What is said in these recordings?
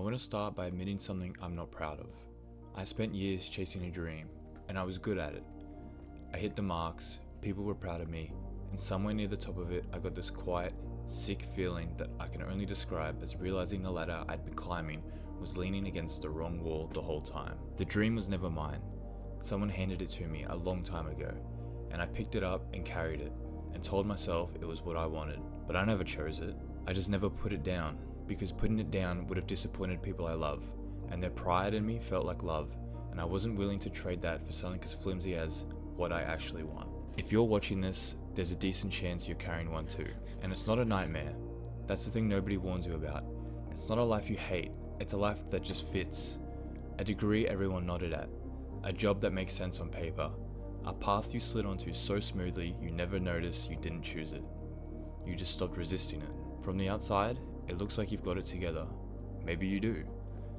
I want to start by admitting something I'm not proud of. I spent years chasing a dream, and I was good at it. I hit the marks, people were proud of me, and somewhere near the top of it I got this quiet, sick feeling that I can only describe as realizing the ladder I'd been climbing was leaning against the wrong wall the whole time. The dream was never mine. Someone handed it to me a long time ago, and I picked it up and carried it, and told myself it was what I wanted. But I never chose it. I just never put it down, because putting it down would have disappointed people I love, and their pride in me felt like love, and I wasn't willing to trade that for something as flimsy as what I actually want. If you're watching this, there's a decent chance you're carrying one too. And it's not a nightmare. That's the thing nobody warns you about. It's not a life you hate, it's a life that just fits. A degree everyone nodded at. A job that makes sense on paper. A path you slid onto so smoothly you never noticed you didn't choose it. You just stopped resisting it. From the outside, it looks like you've got it together. Maybe you do.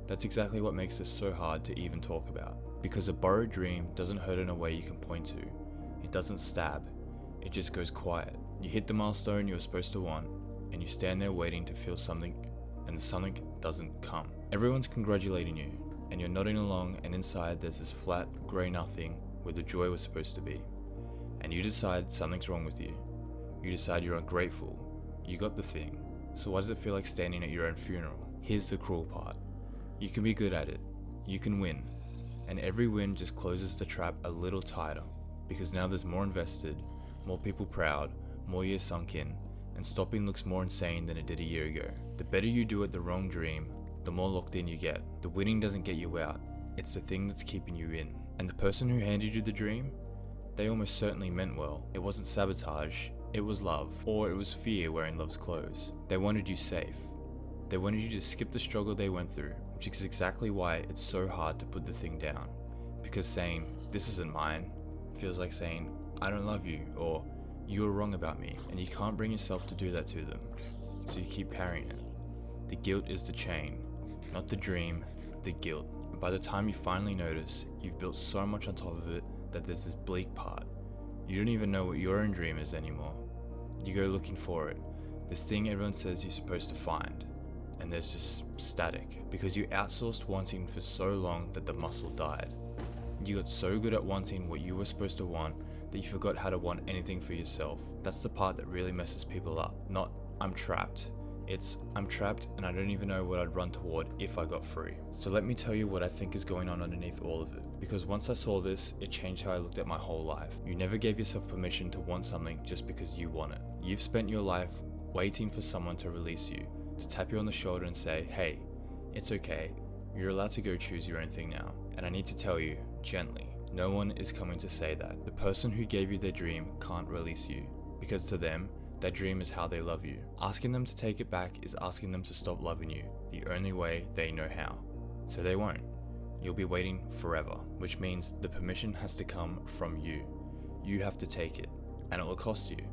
That's exactly what makes this so hard to even talk about. Because a borrowed dream doesn't hurt in a way you can point to. It doesn't stab. It just goes quiet. You hit the milestone you were supposed to want, and you stand there waiting to feel something, and the something doesn't come. Everyone's congratulating you, and you're nodding along, and inside there's this flat, grey nothing where the joy was supposed to be. And you decide something's wrong with you. You decide you're ungrateful. You got the thing. So why does it feel like standing at your own funeral? Here's the cruel part. You can be good at it. You can win. And every win just closes the trap a little tighter, because now there's more invested, more people proud, more years sunk in, and stopping looks more insane than it did a year ago. The better you do at the wrong dream, the more locked in you get. The winning doesn't get you out, it's the thing that's keeping you in. And the person who handed you the dream, they almost certainly meant well. It wasn't sabotage, it was love, or it was fear wearing love's clothes. They wanted you safe. They wanted you to skip the struggle they went through, which is exactly why it's so hard to put the thing down. Because saying, "This isn't mine," feels like saying, "I don't love you," or "You were wrong about me," and you can't bring yourself to do that to them. So you keep carrying it. The guilt is the chain, not the dream, the guilt. And by the time you finally notice, you've built so much on top of it that there's this bleak part. You don't even know what your own dream is anymore. You go looking for it, this thing everyone says you're supposed to find, and there's just static, because you outsourced wanting for so long that the muscle died. You got so good at wanting what you were supposed to want that you forgot how to want anything for yourself. That's the part that really messes people up. Not, "I'm trapped." It's, "I'm trapped and I don't even know what I'd run toward if I got free." So let me tell you what I think is going on underneath all of it. Because once I saw this, it changed how I looked at my whole life. You never gave yourself permission to want something just because you want it. You've spent your life waiting for someone to release you, to tap you on the shoulder and say, "Hey, it's okay. You're allowed to go choose your own thing now." And I need to tell you, gently, no one is coming to say that. The person who gave you their dream can't release you, because to them, that dream is how they love you. Asking them to take it back is asking them to stop loving you, the only way they know how. So they won't. You'll be waiting forever, which means the permission has to come from you. You have to take it, and it will cost you,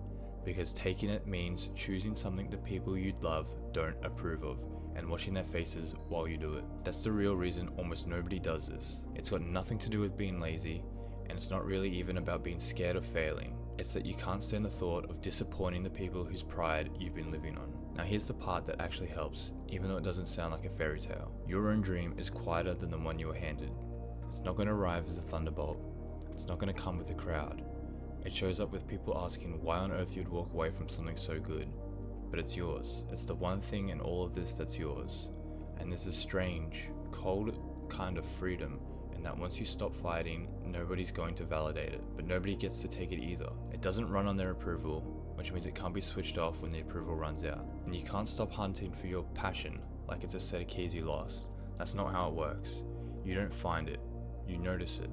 because taking it means choosing something the people you'd love don't approve of, and watching their faces while you do it. That's the real reason almost nobody does this. It's got nothing to do with being lazy, and it's not really even about being scared of failing. It's that you can't stand the thought of disappointing the people whose pride you've been living on. Now here's the part that actually helps, even though it doesn't sound like a fairy tale. Your own dream is quieter than the one you were handed. It's not going to arrive as a thunderbolt. It's not going to come with a crowd. It shows up with people asking why on earth you'd walk away from something so good. But it's yours. It's the one thing in all of this that's yours. And there's this strange, cold kind of freedom in that once you stop fighting, nobody's going to validate it, but nobody gets to take it either. It doesn't run on their approval, which means it can't be switched off when the approval runs out. And you can't stop hunting for your passion like it's a set of keys you lost. That's not how it works. You don't find it, you notice it.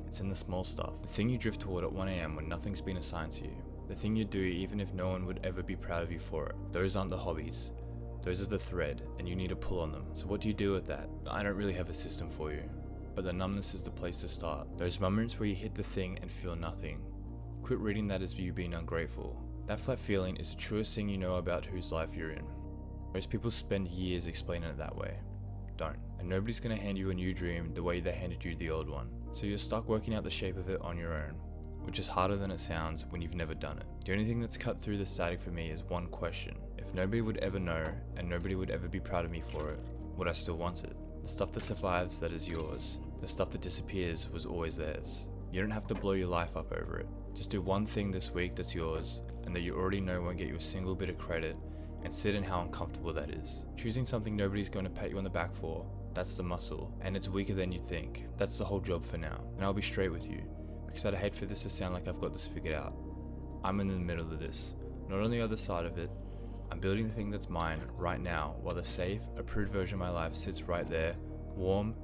It's in the small stuff. The thing you drift toward at 1 a.m. when nothing's been assigned to you. The thing you do even if no one would ever be proud of you for it. Those aren't the hobbies. Those are the thread, and you need to pull on them. So what do you do with that? I don't really have a system for you, but the numbness is the place to start. Those moments where you hit the thing and feel nothing. Quit reading that as you being ungrateful. That flat feeling is the truest thing you know about whose life you're in. Most people spend years explaining it that way. Don't. And nobody's gonna hand you a new dream the way they handed you the old one. So you're stuck working out the shape of it on your own, which is harder than it sounds when you've never done it. The only thing that's cut through the static for me is one question. If nobody would ever know, and nobody would ever be proud of me for it, would I still want it? The stuff that survives that is yours. The stuff that disappears was always theirs. You don't have to blow your life up over it. Just do one thing this week that's yours and that you already know won't get you a single bit of credit, and sit in how uncomfortable that is. Choosing something nobody's going to pat you on the back for, that's the muscle, and it's weaker than you think. That's the whole job for now. And I'll be straight with you, because I'd hate for this to sound like I've got this figured out. I'm in the middle of this, not on the other side of it. I'm building the thing that's mine right now, while the safe, approved version of my life sits right there, warm,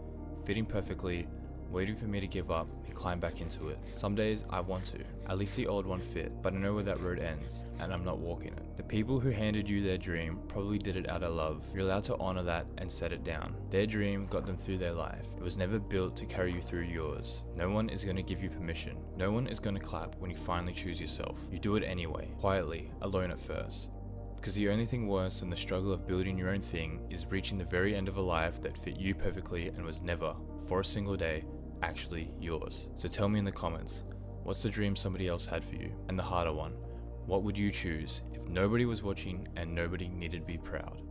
fitting perfectly, waiting for me to give up and climb back into it. Some days I want to. At least the old one fit, but I know where that road ends, and I'm not walking it. The people who handed you their dream probably did it out of love. You're allowed to honor that and set it down. Their dream got them through their life. It was never built to carry you through yours. No one is going to give you permission. No one is going to clap when you finally choose yourself. You do it anyway, quietly, alone at first. Because the only thing worse than the struggle of building your own thing is reaching the very end of a life that fit you perfectly and was never, for a single day, actually yours. So tell me in the comments, what's the dream somebody else had for you? And the harder one, what would you choose if nobody was watching and nobody needed to be proud?